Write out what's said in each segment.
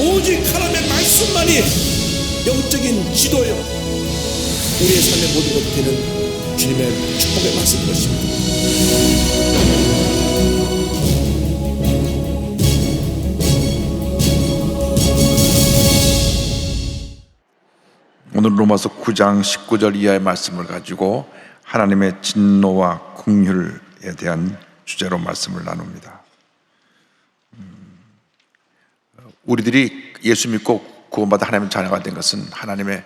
오직 하나님의 말씀만이 영적인 지도요, 우리의 삶의 모든 것이 되는 주님의 축복의 말씀인 것입니다. 오늘 로마서 9장 19절 이하의 말씀을 가지고 하나님의 진노와 긍휼에 대한 주제로 말씀을 나눕니다. 우리들이 예수 믿고 구원받아 하나님의 자녀가 된 것은 하나님의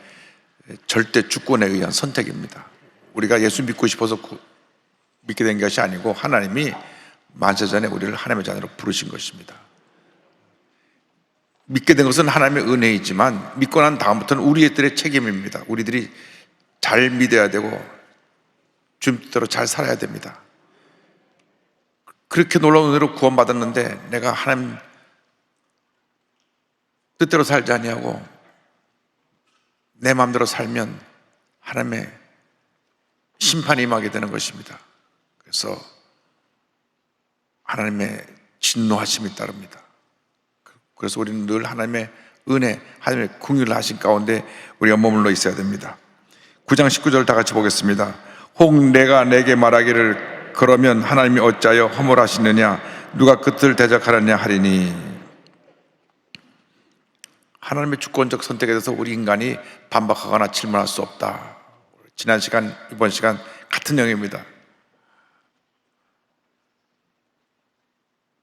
절대 주권에 의한 선택입니다. 우리가 예수 믿고 싶어서 믿게 된 것이 아니고 하나님이 만세전에 우리를 하나님의 자녀로 부르신 것입니다. 믿게 된 것은 하나님의 은혜이지만 믿고 난 다음부터는 우리들의 책임입니다. 우리들이 잘 믿어야 되고 주님 뜻대로 잘 살아야 됩니다. 그렇게 놀라운 은혜로 구원받았는데 내가 하나님 뜻대로 살지 아니하고 내 마음대로 살면 하나님의 심판이 임하게 되는 것입니다. 그래서 하나님의 진노하심이 따릅니다. 그래서 우리는 늘 하나님의 은혜, 하나님의 긍휼을 하신 가운데 우리가 머물러 있어야 됩니다. 9장 19절 다 같이 보겠습니다. 혹 내가 내게 말하기를 그러면 하나님이 어찌하여 허물하시느냐, 누가 끝을 대적하느냐 하리니. 하나님의 주권적 선택에 대해서 우리 인간이 반박하거나 질문할 수 없다. 지난 시간, 이번 시간 같은 내용입니다.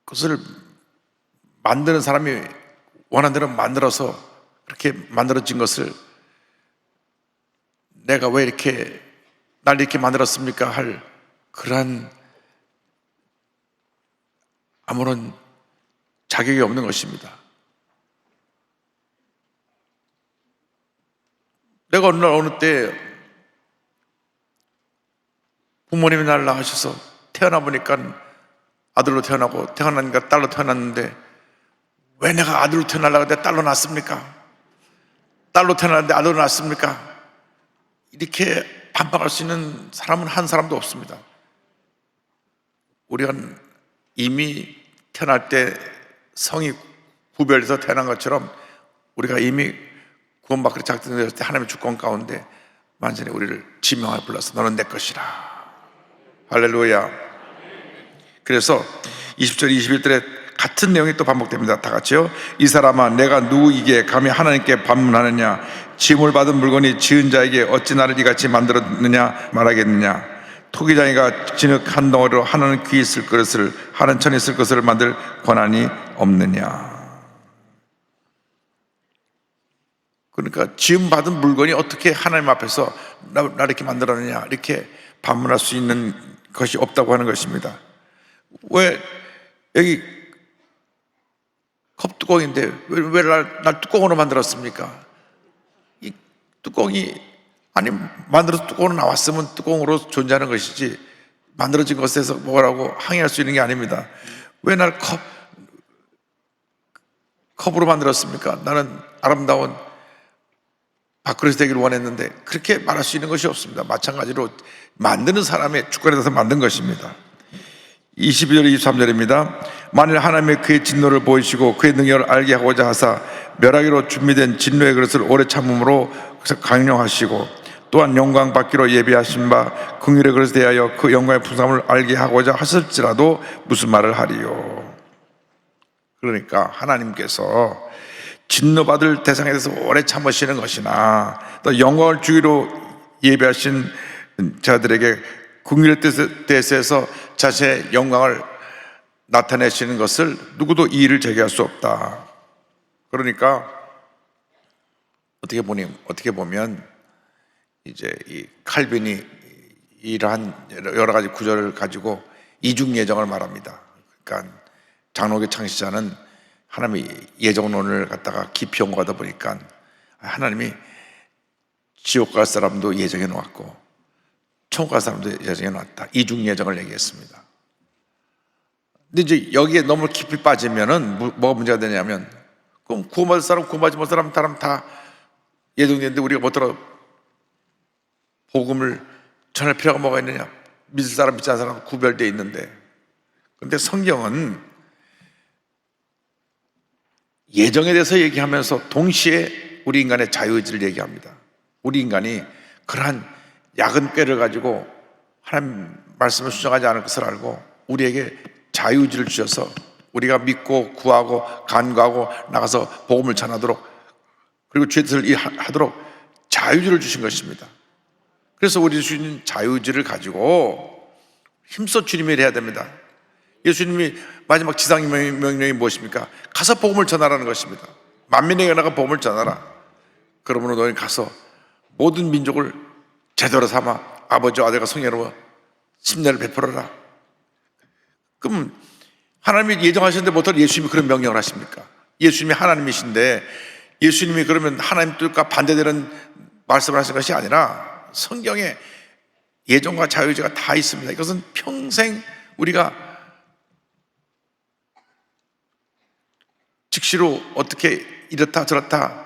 그것을 만드는 사람이 원하는 대로 만들어서 그렇게 만들어진 것을 내가 왜 이렇게 날 이렇게 만들었습니까? 할 그러한 아무런 자격이 없는 것입니다. 내가 어느 날 어느 때 부모님이 나를 낳으셔서 태어나 보니까 아들로 태어나고 태어나니까 딸로 태어났는데 왜 내가 아들로 태어나려고 했는데 딸로 낳습니까? 딸로 태어났는데 아들로 낳습니까? 이렇게 반박할 수 있는 사람은 한 사람도 없습니다. 우리가 이미 태어날 때 성이 구별돼서 태어난 것처럼 우리가 이미 구원받기로 작정되었을 때 하나님의 주권 가운데 만전에 우리를 지명하여 불러서 너는 내 것이라. 할렐루야. 그래서 20절 21절에 같은 내용이 또 반복됩니다. 다 같이요. 이 사람아, 내가 누구이기에 감히 하나님께 반문하느냐? 지음을 받은 물건이 지은 자에게 어찌 나를 이같이 만들었느냐 말하겠느냐? 토기장이가 진흙 한 덩어리로 하나는 귀 있을 그릇을, 하나는 천 있을 것을 만들 권한이 없느냐? 그러니까 지음 받은 물건이 어떻게 하나님 앞에서 나 이렇게 만들었느냐 이렇게 반문할 수 있는 것이 없다고 하는 것입니다. 왜 여기 컵뚜껑인데 왜 날 뚜껑으로 만들었습니까? 이 뚜껑이 아니 만들어서 뚜껑으로 나왔으면 뚜껑으로 존재하는 것이지 만들어진 것에서 뭐라고 항의할 수 있는 게 아닙니다. 왜 날 컵으로 만들었습니까? 나는 아름다운 밥그릇이 되기를 원했는데 그렇게 말할 수 있는 것이 없습니다. 마찬가지로 만드는 사람의 주권에 대해서 만든 것입니다. 22절 23절입니다. 만일 하나님의 그의 진노를 보이시고 그의 능력을 알게 하고자 하사 멸하기로 준비된 진노의 그릇을 오래 참음으로 강령하시고 또한 영광 받기로 예비하신 바 긍휼의 그릇에 대하여 그 영광의 풍성함을 알게 하고자 하실지라도 무슨 말을 하리요. 그러니까 하나님께서 진노받을 대상에 대해서 오래 참으시는 것이나 또 영광을 주기로 예비하신 자들에게 긍휼의 뜻에서 자신의 영광을 나타내시는 것을 누구도 이의를 제기할 수 없다. 그러니까 어떻게 보면 이제 이 칼빈이 이러한 여러 가지 구절을 가지고 이중 예정을 말합니다. 그러니까 장로교 창시자는 하나님의 예정론을 갖다가 깊이 연구하다 보니까 하나님이 지옥 갈 사람도 예정해 놓았고 천국 갈 사람도 예정해 놨다. 이중 예정을 얘기했습니다. 근데 이제 여기에 너무 깊이 빠지면은 뭐가 문제가 되냐면 그럼 구원받을 사람, 구원받지 못할 사람 다 예정되는데 우리가 뭐더러 복음을 전할 필요가 뭐가 있느냐? 믿을 사람, 믿지 않는 사람 구별되어 있는데, 그런데 성경은 예정에 대해서 얘기하면서 동시에 우리 인간의 자유의지를 얘기합니다. 우리 인간이 그러한 작은 꾀를 가지고 하나님 말씀을 수정하지 않을 것을 알고 우리에게 자유의지를 주셔서 우리가 믿고 구하고 간구하고 나가서 복음을 전하도록, 그리고 주의 뜻을 하도록 자유의지를 주신 것입니다. 그래서 우리 주신 자유의지를 가지고 힘써 주님의 일을 해야 됩니다. 예수님이 마지막 지상 명령이 무엇입니까? 가서 복음을 전하라는 것입니다. 만민에게 나가 복음을 전하라. 그러므로 너희 가서 모든 민족을 제대로 삼아 아버지와 아들과 성령으로 심례를 베풀어라. 그럼 하나님이 예정하셨는데 못할 예수님이 그런 명령을 하십니까? 예수님이 하나님이신데 예수님이 그러면 하나님 뜻과 반대되는 말씀을 하신 것이 아니라 성경에 예정과 자유의지가 다 있습니다. 이것은 평생 우리가 즉시로 어떻게 이렇다 저렇다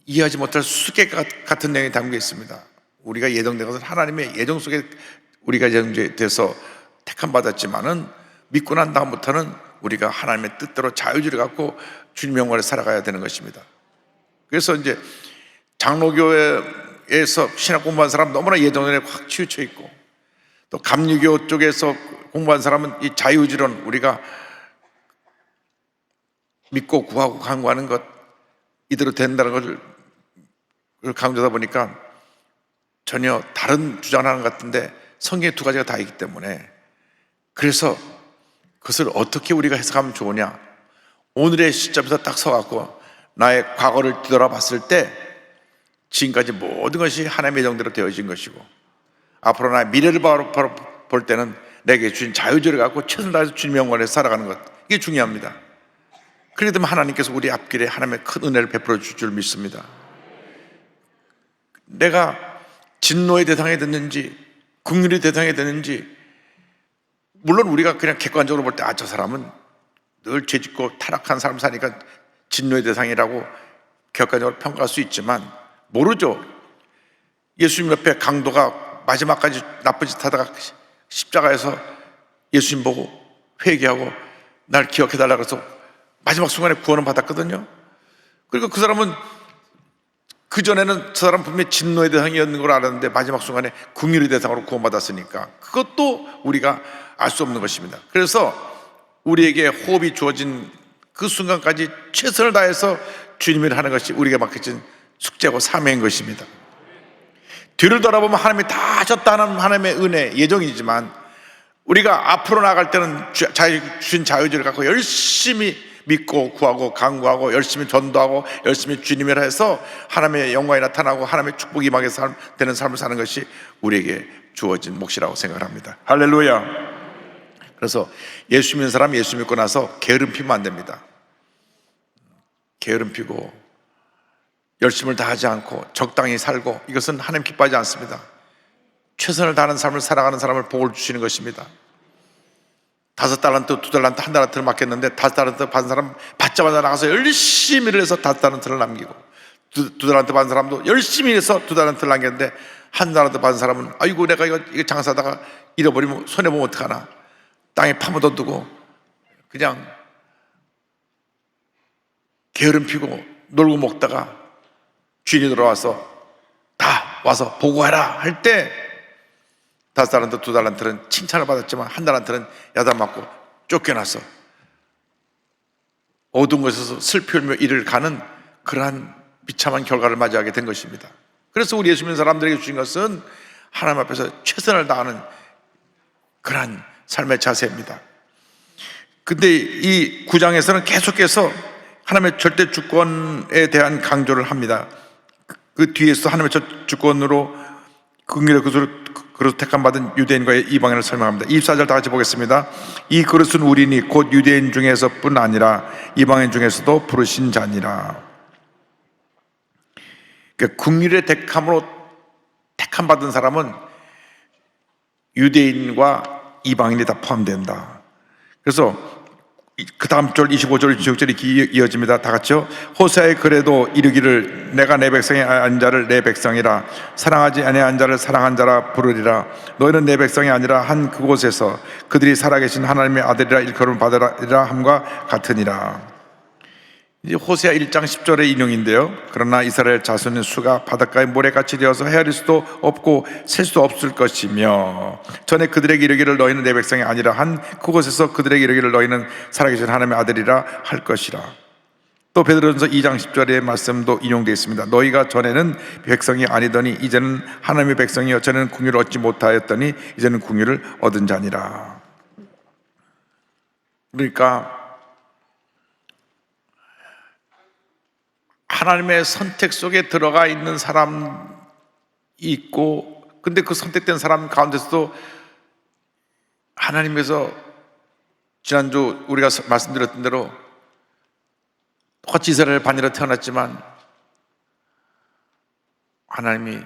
이해하지 못할 수수께끼 같은 내용이 담겨 있습니다. 우리가 예정된 것은 하나님의 예정 속에 우리가 예정돼서 택함받았지만은 믿고 난 다음부터는 우리가 하나님의 뜻대로 자유의지를 갖고 주님의 영광을 살아가야 되는 것입니다. 그래서 이제 장로교회에서 신학 공부한 사람 너무나 예정에 확 치우쳐 있고, 또 감리교 쪽에서 공부한 사람은 이 자유의지론, 우리가 믿고 구하고 간구하는 것 이대로 된다는 것을 강조하다 보니까 전혀 다른 주장을 하는 것 같은데 성경에 두 가지가 다 있기 때문에, 그래서 그것을 어떻게 우리가 해석하면 좋으냐, 오늘의 시점에서 딱 서갖고 나의 과거를 뒤돌아봤을 때 지금까지 모든 것이 하나님의 예정대로 되어진 것이고, 앞으로 나의 미래를 바로 볼 때는 내게 주신 자유의지를 갖고 최선을 다해서 주님의 영광을 살아가는 것, 이게 중요합니다. 그렇게 되면 하나님께서 우리 앞길에 하나님의 큰 은혜를 베풀어 줄 줄 믿습니다. 내가 진노의 대상이 됐는지 긍휼의 대상이 됐는지, 물론 우리가 그냥 객관적으로 볼 때 저 사람은 늘 죄짓고 타락한 삶 사니까 진노의 대상이라고 객관적으로 평가할 수 있지만 모르죠. 예수님 옆에 강도가 마지막까지 나쁜 짓 하다가 십자가에서 예수님 보고 회개하고 날 기억해달라고 해서 마지막 순간에 구원을 받았거든요. 그리고 그 사람은 그전에는 저 사람 분명히 진노의 대상이었는 걸 알았는데 마지막 순간에 긍휼의 대상으로 구원받았으니까 그것도 우리가 알 수 없는 것입니다. 그래서 우리에게 호흡이 주어진 그 순간까지 최선을 다해서 주님을 하는 것이 우리가 맡겨진 숙제고 사명인 것입니다. 뒤를 돌아보면 하나님이 다 하셨다는 하나님의 은혜, 예정이지만 우리가 앞으로 나아갈 때는 주신 자유의지를 갖고 열심히 믿고 구하고 간구하고 열심히 전도하고 열심히 주님을 해서 하나님의 영광이 나타나고 하나님의 축복이 임하게 되는 삶을 사는 것이 우리에게 주어진 몫이라고 생각을 합니다. 할렐루야. 그래서 예수 믿는 사람 예수 믿고 나서 게으름 피면 안 됩니다. 게으름 피고 열심을 다하지 않고 적당히 살고, 이것은 하나님 기뻐하지 않습니다. 최선을 다하는 삶을 살아가는 사람을 복을 주시는 것입니다. 5달란트, 2달란트, 1달란트를 맡겼는데 5달란트 받은 사람 받자마자 나가서 열심히 일을 해서 5달란트를 남기고, 2달란트 받은 사람도 열심히 일해서 2달란트를 남겼는데 1달란트 받은 사람은 아이고 내가 이거 장사하다가 잃어버리면 손해보면 어떡하나, 땅에 파묻어 두고 그냥 게으름 피고 놀고 먹다가 주인이 돌아와서 다 와서 보고해라 할 때 5달란트, 2달란트는 칭찬을 받았지만 1달란트는 야단맞고 쫓겨나서 어두운 곳에서 슬피 울며 일을 가는 그러한 비참한 결과를 맞이하게 된 것입니다. 그래서 우리 예수 믿는 사람들에게 주신 것은 하나님 앞에서 최선을 다하는 그러한 삶의 자세입니다. 근데 이 9장에서는 계속해서 하나님의 절대 주권에 대한 강조를 합니다. 그 뒤에서 하나님의 주권으로 긍휼의 그릇 택함받은 유대인과의 이방인을 설명합니다. 24절 다 같이 보겠습니다. 이 그릇은 우리니 곧 유대인 중에서뿐 아니라 이방인 중에서도 부르신 자니라. 그러니까 긍휼의 택함으로 택함받은 사람은 유대인과 이방인이 다 포함된다. 그래서 그 다음 절 25절 26절이 이어집니다. 다 같이요. 호세아의 글에도 이르기를 내가 내 백성이 아닌 자를 내 백성이라 사랑하지 아니한 자를 사랑한 자라 부르리라. 너희는 내 백성이 아니라 한 그곳에서 그들이 살아계신 하나님의 아들이라 일컬음을 받으리라 함과 같으니라. 이제 호세아 1장 10절의 인용인데요. 그러나 이스라엘 자손의 수가 바닷가의 모래같이 되어서 헤아릴 수도 없고 셀 수도 없을 것이며 전에 그들에게 이르기를 너희는 내 백성이 아니라 한 그곳에서 그들에게 이르기를 너희는 살아계신 하나님의 아들이라 할 것이라. 또 베드로전서 2장 10절의 말씀도 인용되어 있습니다. 너희가 전에는 백성이 아니더니 이제는 하나님의 백성이여 전에는 긍휼을 얻지 못하였더니 이제는 긍휼을 얻은 자니라. 그러니까 하나님의 선택 속에 들어가 있는 사람이 있고, 근데 그 선택된 사람 가운데서도 하나님께서 지난주 우리가 말씀드렸던 대로 똑같이 이스라엘 반이라 태어났지만 하나님이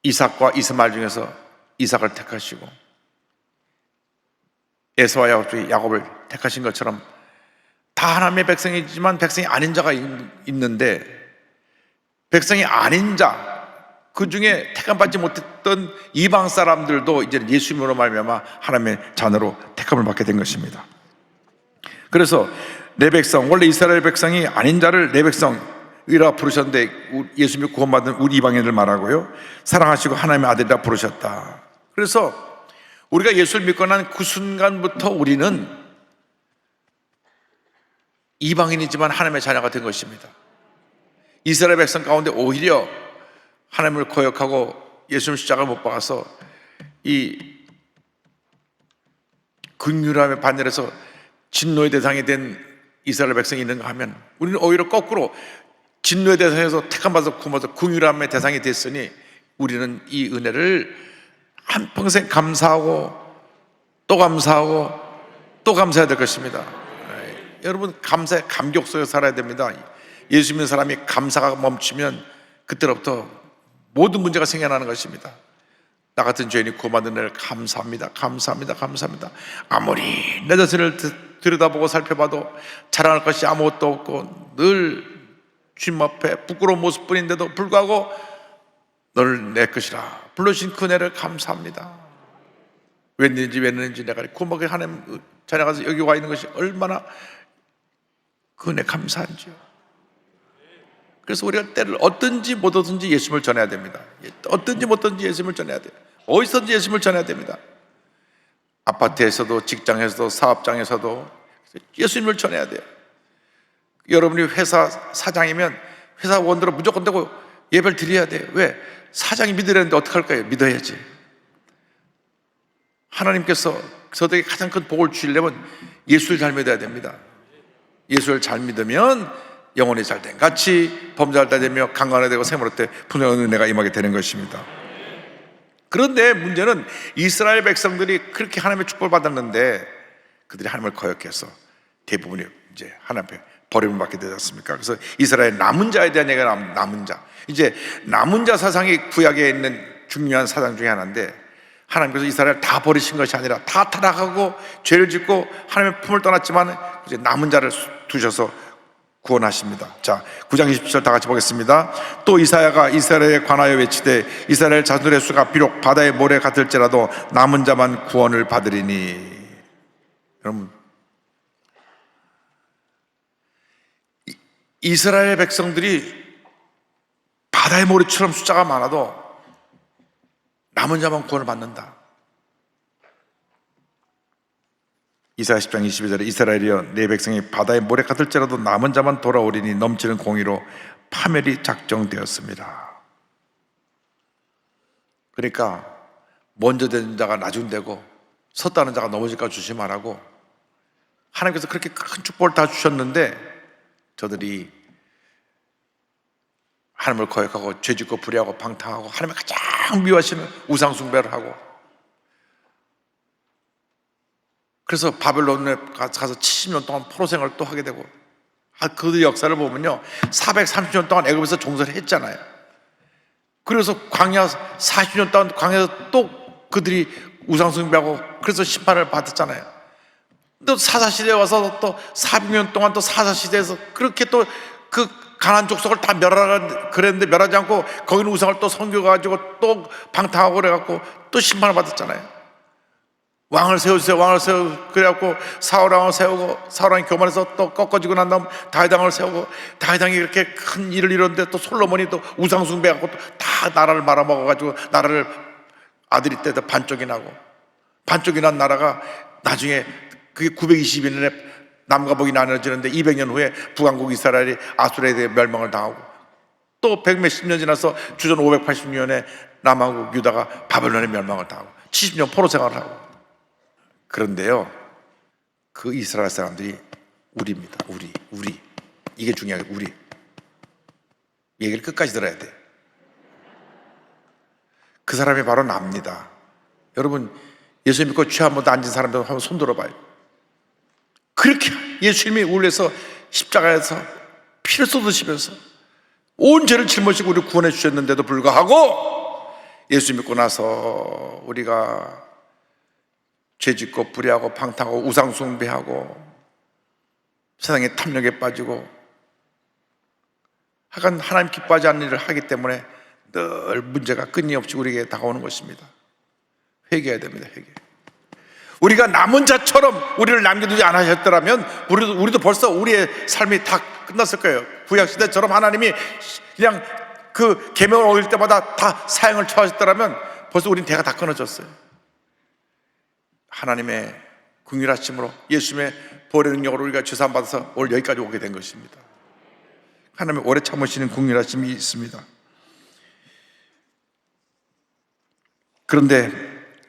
이삭과 이스마엘 중에서 이삭을 택하시고 에서와 야곱을 택하신 것처럼 다 하나님의 백성이지만 백성이 아닌 자가 있는데, 백성이 아닌 자, 그 중에 택함받지 못했던 이방 사람들도 이제 예수님으로 말미암아 하나님의 자녀로 택함을 받게 된 것입니다. 그래서 내 백성, 원래 이스라엘 백성이 아닌 자를 내 백성이라 부르셨는데 예수님이 구원받은 우리 이방인을 말하고요, 사랑하시고 하나님의 아들이라 부르셨다. 그래서 우리가 예수를 믿고 난 그 순간부터 우리는 이방인이지만 하나님의 자녀가 된 것입니다. 이스라엘 백성 가운데 오히려 하나님을 거역하고 예수님 십자가를 못 박아서 이 긍휼함의 반열에서 진노의 대상이 된 이스라엘 백성이 있는가 하면, 우리는 오히려 거꾸로 진노의 대상에서 택함받아서 구원받아서 긍휼함의 대상이 됐으니 우리는 이 은혜를 한평생 감사하고 또 감사하고 또 감사해야 될 것입니다. 여러분, 감사의 감격 속에 살아야 됩니다. 예수 믿는 사람이 감사가 멈추면 그때로부터 모든 문제가 생겨나는 것입니다. 나 같은 죄인이 구원받은 은혜를 감사합니다, 감사합니다, 감사합니다. 아무리 내 자신을 들여다보고 살펴봐도 자랑할 것이 아무것도 없고 늘 주님 앞에 부끄러운 모습뿐인데도 불구하고 너를 내 것이라 불러주신 그 은혜를 감사합니다. 웬일인지 내가 구원받은 하나님 자녀가 여기 와 있는 것이 얼마나 그 은혜 감사한지요. 그래서 우리가 때를 얻든지 못 얻든지 예수님을 전해야 됩니다. 얻든지 못 얻든지 예수님을 전해야 돼요. 어디서든지 예수님을 전해야 됩니다. 아파트에서도 직장에서도 사업장에서도 예수님을 전해야 돼요. 여러분이 회사 사장이면 회사원들은 무조건 되고 예배를 드려야 돼요. 왜? 사장이 믿으려는데 어떡할까요? 믿어야지. 하나님께서 저에게 가장 큰 복을 주시려면 예수를 잘 믿어야 됩니다. 예수를 잘 믿으면 영혼이 잘된 같이 범죄할 때 되며 강건하게 되고 생활할 때 분명한 은혜가 임하게 되는 것입니다. 그런데 문제는 이스라엘 백성들이 그렇게 하나님의 축복을 받았는데 그들이 하나님을 거역해서 대부분이 이제 하나님 앞에 버림을 받게 되지 않습니까? 그래서 이스라엘 남은 자에 대한 얘기가 남은 자, 이제 남은 자 사상이 구약에 있는 중요한 사상 중에 하나인데, 하나님께서 이스라엘을 다 버리신 것이 아니라 다 타락하고 죄를 짓고 하나님의 품을 떠났지만 이제 남은 자를 두셔서 구원하십니다. 자, 9장 20절 다 같이 보겠습니다. 또 이사야가 이스라엘에 관하여 외치되 이스라엘 자손의 수가 비록 바다의 모래 같을지라도 남은 자만 구원을 받으리니. 여러분, 이스라엘 백성들이 바다의 모래처럼 숫자가 많아도 남은 자만 구원을 받는다. 이사야 10장 22절에 이스라엘이여 내 백성이 바다의 모래 같을지라도 남은 자만 돌아오리니 넘치는 공의로 파멸이 작정되었습니다. 그러니까 먼저 된 자가 나중 되고 섰다는 자가 넘어질까 조심하라고 하나님께서 그렇게 큰 축복을 다 주셨는데 저들이 하나님을 거역하고 죄짓고 불의하고 방탕하고 하나님을 가장 미워하시는 우상 숭배를 하고, 그래서 바벨론에 가서 70년 동안 포로 생활을 또 하게 되고, 그들 역사를 보면요 430년 동안 애굽에서 종살이 했잖아요. 그래서 광야 40년 동안 광야에서 또 그들이 우상 숭배하고 그래서 심판을 받았잖아요. 또 사사시대에 와서 또 400년 동안 또 사사시대에서 그렇게 또 그 가나안 족속을 다 멸하라 그랬는데 멸하지 않고 거기는 우상을 또 섬겨가지고 또 방탕하고 그래갖고 또 심판을 받았잖아요. 왕을 세워주세요, 왕을 세워. 그래갖고 사울왕을 세우고, 사울왕이 교만해서 또 꺾어지고 난 다음 다윗왕을 세우고, 다윗왕이 이렇게 큰 일을 이뤘는데 또 솔로몬이 또 우상숭배하고 또 다 나라를 말아먹어가지고 나라를 아들이 때도 반쪽이 나고, 반쪽이 난 나라가 나중에 그게 920년에 남과 북이 나눠지는데 200년 후에 북왕국 이스라엘이 아수르에 대해 멸망을 당하고, 또 백몇십 년 지나서 주전 580년에 남왕국 유다가 바벨론에 멸망을 당하고 70년 포로 생활을 하고. 그런데요, 그 이스라엘 사람들이 우리입니다. 우리. 이게 중요해요. 우리. 얘기를 끝까지 들어야 돼. 그 사람이 바로 납니다. 여러분, 예수 믿고 죄 한 번도 안 진 사람들 한번 손 들어봐요. 그렇게 예수님이 우리에서 십자가에서 피를 쏟으시면서 온 죄를 짊어지고 우리를 구원해 주셨는데도 불구하고, 예수 믿고 나서 우리가 죄짓고 불의하고 방탕하고 우상숭배하고 세상의 탐욕에 빠지고 하여간 하나님 기뻐하지 않는 일을 하기 때문에 늘 문제가 끊임없이 우리에게 다가오는 것입니다. 회개해야 됩니다. 회개. 우리가 남은 자처럼 우리를 남겨두지 않으셨더라면 우리도 벌써 우리의 삶이 다 끝났을 거예요. 구약시대처럼 하나님이 그냥 그 계명을 어길 때마다 다 사형을 처하셨더라면 벌써 우린 대가 다 끊어졌어요. 하나님의 긍휼하심으로 예수님의 보혈의 능력으로 우리가 죄사함 받아서 오늘 여기까지 오게 된 것입니다. 하나님의 오래 참으시는 긍휼하심이 있습니다. 그런데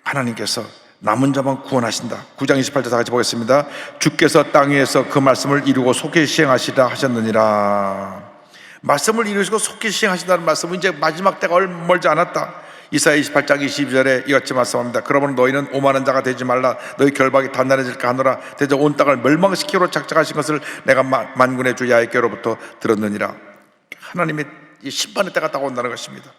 하나님께서 남은 자만 구원하신다. 9장 28절 다 같이 보겠습니다. 주께서 땅 위에서 그 말씀을 이루고 속히 시행하시라 하셨느니라. 말씀을 이루시고 속히 시행하신다는 말씀은 이제 마지막 때가 얼마 멀지 않았다. 이사야 28장 22절에 이같이 말씀합니다. 그러므로 너희는 오만한 자가 되지 말라. 너희 결박이 단단해질까 하노라. 대저 온 땅을 멸망시키기로 작정하신 것을 내가 만군의 주 야훼께로부터 들었느니라. 하나님의 심판의 때가 다가온다는 것입니다.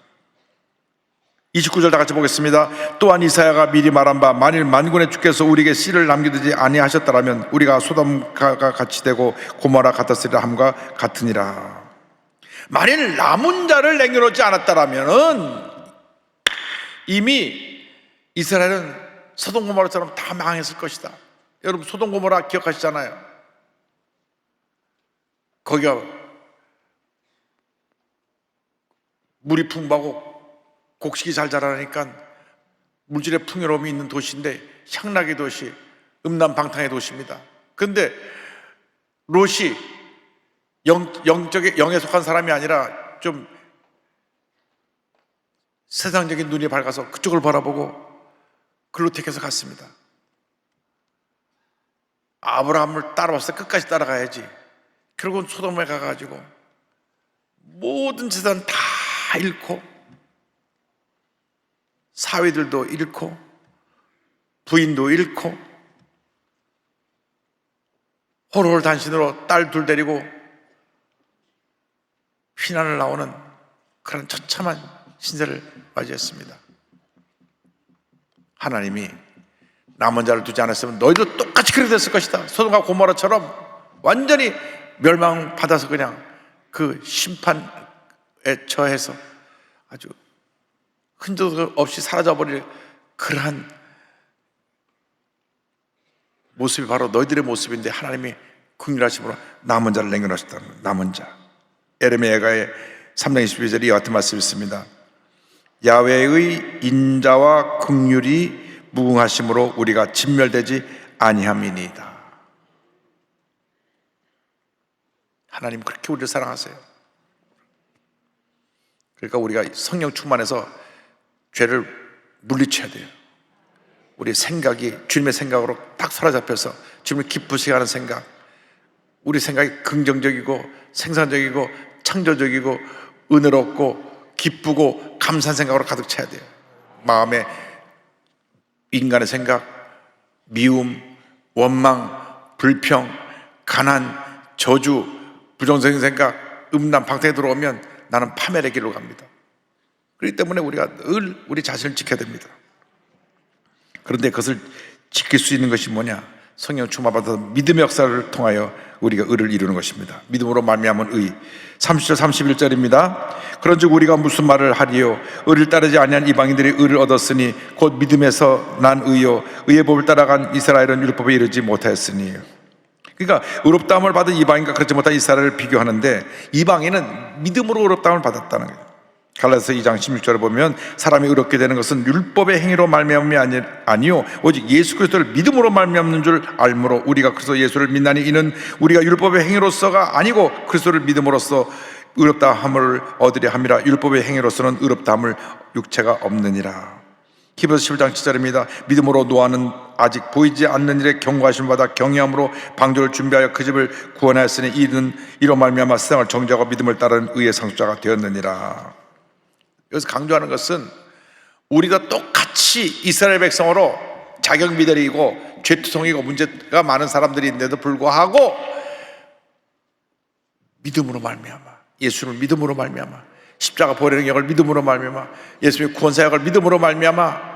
29절 다 같이 보겠습니다. 또한 이사야가 미리 말한 바 만일 만군의 주께서 우리에게 씨를 남겨두지 아니하셨더라면 우리가 소돔과 같이 되고 고모라 같았으리라 함과 같으니라. 만일 남은 자를 남겨놓지 않았더라면 이미 이스라엘은 소돔 고모라처럼 다 망했을 것이다. 여러분, 소돔 고모라 기억하시잖아요. 거기가 물이 풍부하고 곡식이 잘 자라니까 물질의 풍요로움이 있는 도시인데 향락의 도시, 음란방탕의 도시입니다. 그런데 롯이 영에 속한 사람이 아니라 좀 세상적인 눈이 밝아서 그쪽을 바라보고 글로 택해서 갔습니다. 아브라함을 따라왔을 때 끝까지 따라가야지. 결국은 소돔에 가가지고 모든 재산 다 잃고 사위들도 잃고 부인도 잃고 홀홀 단신으로 딸 둘 데리고 피난을 나오는 그런 처참한 신세를 맞이했습니다. 하나님이 남은 자를 두지 않았으면 너희도 똑같이 그렇게 됐을 것이다. 소돔과 고모라처럼 완전히 멸망받아서 그냥 그 심판에 처해서 아주 흔적 없이 사라져버릴 그러한 모습이 바로 너희들의 모습인데, 하나님이 긍휼하심으로 남은 자를 남겨놓으셨다는 거예요. 남은 자. 에레미야가의 3장 22절에 이와 같은 말씀이 있습니다. 야훼의 인자와 긍휼이 무궁하심으로 우리가 진멸되지 아니함이니이다. 하나님 그렇게 우리를 사랑하세요. 그러니까 우리가 성령 충만해서 죄를 물리쳐야 돼요. 우리 생각이 주님의 생각으로 딱 사로잡혀서 주님을 기쁘시게 하는 생각, 우리 생각이 긍정적이고 생산적이고 창조적이고 은혜롭고 기쁘고 감사한 생각으로 가득 차야 돼요. 마음에 인간의 생각, 미움, 원망, 불평, 가난, 저주, 부정적인 생각, 음란, 방탕에 들어오면 나는 파멸의 길로 갑니다. 그렇기 때문에 우리가 늘 우리 자신을 지켜야 됩니다. 그런데 그것을 지킬 수 있는 것이 뭐냐? 성령 충만받아서 믿음의 역사를 통하여 우리가 의를 이루는 것입니다. 믿음으로 말미암은 의. 30절 31절입니다. 그런즉 우리가 무슨 말을 하리요? 의를 따르지 아니한 이방인들이 의를 얻었으니 곧 믿음에서 난 의요 의의 법을 따라간 이스라엘은 율법에 이르지 못하였으니. 그러니까 의롭다함을 받은 이방인과 그렇지 못한 이스라엘을 비교하는데, 이방인은 믿음으로 의롭다함을 받았다는 거예요. 갈라디아서 2장 16절을 보면 사람이 의롭게 되는 것은 율법의 행위로 말미암음이 아니요 오직 예수 그리스도를 믿음으로 말미암는 줄 알므로 우리가 그리스도 예수를 믿나니 이는 우리가 율법의 행위로서가 아니고 그리스도를 믿음으로써 의롭다함을 얻으려 함이라. 율법의 행위로서는 의롭다함을 육체가 없느니라. 히브리서 11장 7절입니다. 믿음으로 노아는 아직 보이지 않는 일에 경고하심을 받아 경외함으로 방주를 준비하여 그 집을 구원하였으니 이는 이로 말미암아 세상을 정죄하고 믿음을 따르는 의의 상속자가 되었느니라. 여기서 강조하는 것은 우리가 똑같이 이스라엘 백성으로 자격미달이고 죄투성이고 문제가 많은 사람들인데도 불구하고 믿음으로 말미암아, 예수를 믿음으로 말미암아, 십자가 보혈의 영역을 믿음으로 말미암아, 예수님의 구원사역을 믿음으로 말미암아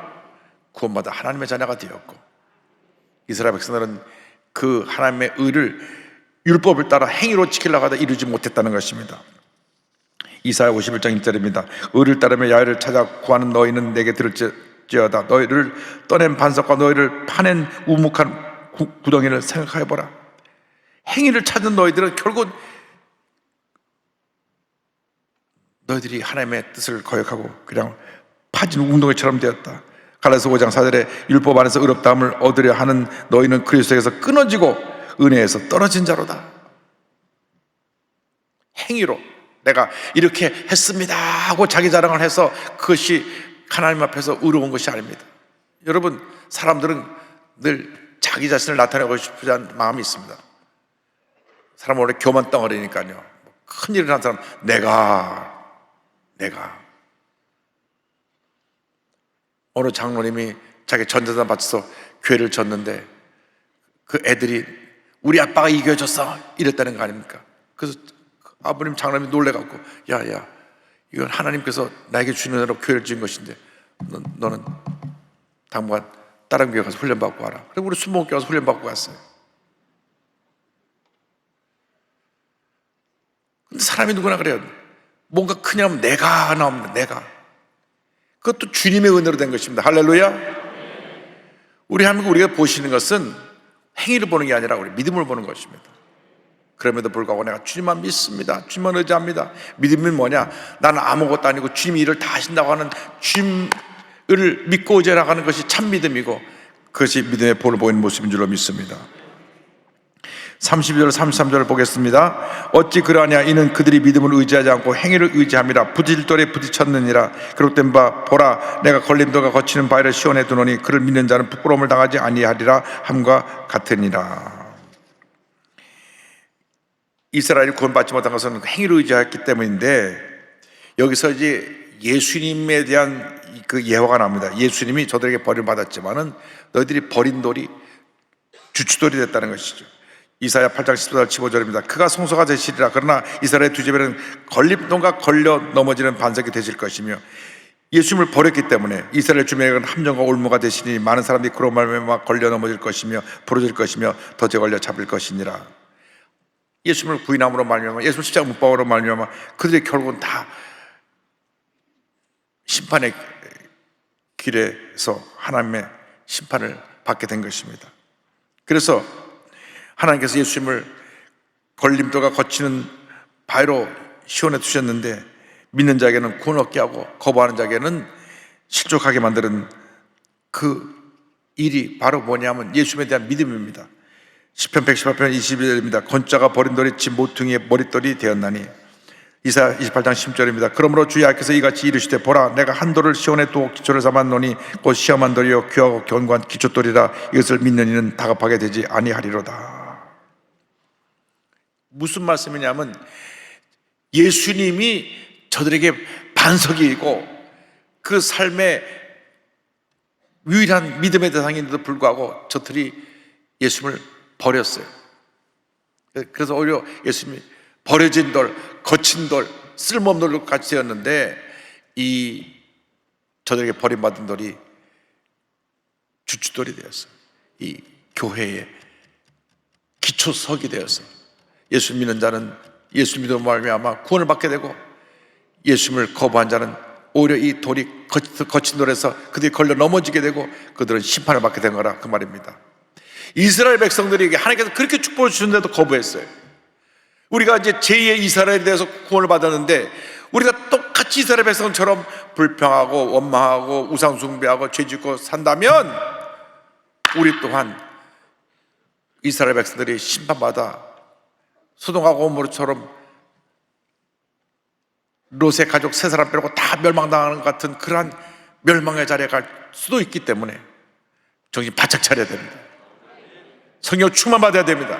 구원받아 하나님의 자녀가 되었고, 이스라엘 백성들은 그 하나님의 의를 율법을 따라 행위로 지키려고 하다 이루지 못했다는 것입니다. 이사야 51장 1절입니다. 의를 따르며 야훼를 찾아 구하는 너희는 내게 들을지어다. 너희를 떠낸 반석과 너희를 파낸 우묵한 구덩이를 생각해보라. 행위를 찾은 너희들은 결국 너희들이 하나님의 뜻을 거역하고 그냥 파진 웅덩이처럼 되었다. 갈라디아서 5장 4절에 율법 안에서 의롭다함을 얻으려 하는 너희는 그리스도에서 끊어지고 은혜에서 떨어진 자로다. 행위로 내가 이렇게 했습니다 하고 자기 자랑을 해서 그것이 하나님 앞에서 의로운 것이 아닙니다. 여러분, 사람들은 늘 자기 자신을 나타내고 싶지 않은 마음이 있습니다. 사람은 원래 교만 덩어리니까요. 큰 일을 한 사람, 내가 어느 장로님이 자기 전재산 바쳐서 교회를 졌는데 그 애들이 우리 아빠가 이 교회 졌어 이랬다는 거 아닙니까? 그래서 아버님 장로님이 놀래갖고 야 이건 하나님께서 나에게 주는 대로 교회를 지은 것인데 너는 당분간 다른 교회 가서 훈련받고 와라. 그리고 우리 순복음교회 가서 훈련받고 갔어요. 근데 사람이 누구나 그래요. 뭔가 크냐 하면 내가 나옵니다. 내가. 그것도 주님의 은혜로 된 것입니다. 할렐루야. 우리 하나님, 우리가 보시는 것은 행위를 보는 게 아니라 우리 믿음을 보는 것입니다. 그럼에도 불구하고 내가 주님만 믿습니다. 주님만 의지합니다. 믿음이 뭐냐? 나는 아무것도 아니고 주님이 일을 다 하신다고 하는 주님을 믿고 의지하는 것이 참 믿음이고 그것이 믿음의 본을 보이는 모습인 줄로 믿습니다. 32절 33절을 보겠습니다. 어찌 그러하냐? 이는 그들이 믿음을 의지하지 않고 행위를 의지함이라. 부질돌에 부딪혔느니라. 기록된 바 보라 내가 걸림돌과 거치는 바위를 시온에 두노니 그를 믿는 자는 부끄러움을 당하지 아니하리라 함과 같으니라. 이스라엘이 구원받지 못한 것은 행위를 의지했기 때문인데, 여기서 이제 예수님에 대한 그 예화가 나옵니다. 예수님이 저들에게 버림받았지만은 너희들이 버린 돌이 주춧돌이 됐다는 것이죠. 이사야 8장 14절 15절입니다. 그가 성소가 되시리라. 그러나 이스라엘의 두 집에는 걸림돌과 걸려 넘어지는 반석이 되실 것이며, 예수님을 버렸기 때문에 이스라엘 주민에게는 함정과 올무가 되시니 많은 사람들이 그로 말미암아 걸려 넘어질 것이며 부러질 것이며 덫에 걸려 잡힐 것이니라. 예수님을 부인함으로 말미암아, 예수님 십자가 못 박음으로 말미암아 그들이 결국은 다 심판의 길에서 하나님의 심판을 받게 된 것입니다. 그래서 하나님께서 예수님을 걸림돌과 거치는 바위로 시온에 두셨는데, 믿는 자에게는 구원 얻게 하고 거부하는 자에게는 실족하게 만드는 그 일이 바로 뭐냐면 예수님에 대한 믿음입니다. 시편 118편 22절입니다. 건자가 버린 돌이 집 모퉁이의 머릿돌이 되었나니. 이사야 28장 10절입니다. 그러므로 주 여호와께서 이같이 이르시되 보라 내가 한 돌을 시온에 두어 기초를 삼았노니 곧 시험한 돌이요 귀하고 견고한 기초돌이라. 이것을 믿는 이는 다급하게 되지 아니하리로다. 무슨 말씀이냐면 예수님이 저들에게 반석이고 그 삶의 유일한 믿음의 대상인데도 불구하고 저들이 예수님을 버렸어요. 그래서 오히려 예수님이 버려진 돌, 거친 돌, 쓸모없는 돌로 같이 되었는데, 이 저들에게 버림받은 돌이 주춧돌이 되었어요. 이 교회의 기초석이 되었어요. 예수 믿는 자는 예수 믿음으로 말미암아 구원을 받게 되고, 예수님을 거부한 자는 오히려 이 돌이 거친 돌에서 그들이 걸려 넘어지게 되고 그들은 심판을 받게 된 거라, 그 말입니다. 이스라엘 백성들에게 하나님께서 그렇게 축복을 주셨는데도 거부했어요. 우리가 이제 제2의 이스라엘에 대해서 구원을 받았는데, 우리가 똑같이 이스라엘 백성처럼 불평하고 원망하고 우상숭배하고 죄짓고 산다면 우리 또한 이스라엘 백성들이 심판받아 소돔과 고모르처럼 롯의 가족 세 사람 빼고 다 멸망당하는 것 같은 그러한 멸망의 자리에 갈 수도 있기 때문에 정신 바짝 차려야 됩니다. 성령 충만받아야 됩니다.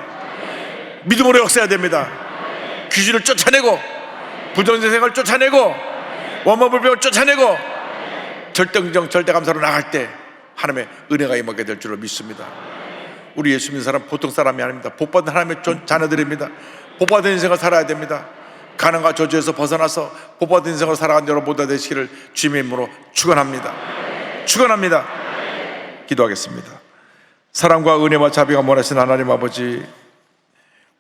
믿음으로 역사해야 됩니다. 귀신을 쫓아내고 부정적인 생각을 쫓아내고 원망불평을 쫓아내고 절대긍정 절대감사로 나갈 때 하나님의 은혜가 임하게 될 줄로 믿습니다. 우리 예수 믿는 사람 보통 사람이 아닙니다. 복받은 하나님의 자녀들입니다. 복받은 인생을 살아야 됩니다. 가난과 저주에서 벗어나서 복받은 인생을 살아가는 여러분 모두 되시기를 주님의 이름으로 축원합니다. 축원합니다. 기도하겠습니다. 사랑과 은혜와 자비가 원하신 하나님 아버지,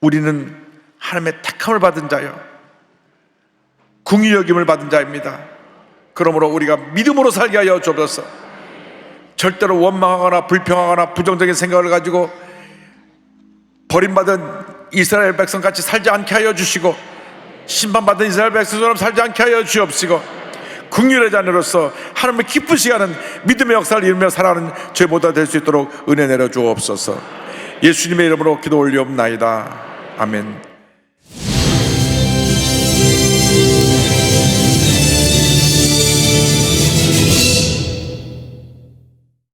우리는 하나님의 택함을 받은 자요, 긍휼히 여김을 받은 자입니다. 그러므로 우리가 믿음으로 살게 하여 주옵소서. 절대로 원망하거나 불평하거나 부정적인 생각을 가지고 버림받은 이스라엘 백성같이 살지 않게 하여 주시고, 심판받은 이스라엘 백성처럼 살지 않게 하여 주옵시고, 긍휼의 자녀로서 하나님의 기쁘시게 하는 믿음의 역사를 이루며 살아가는 죄보다 될 수 있도록 은혜 내려 주옵소서. 예수님의 이름으로 기도 올리옵나이다. 아멘.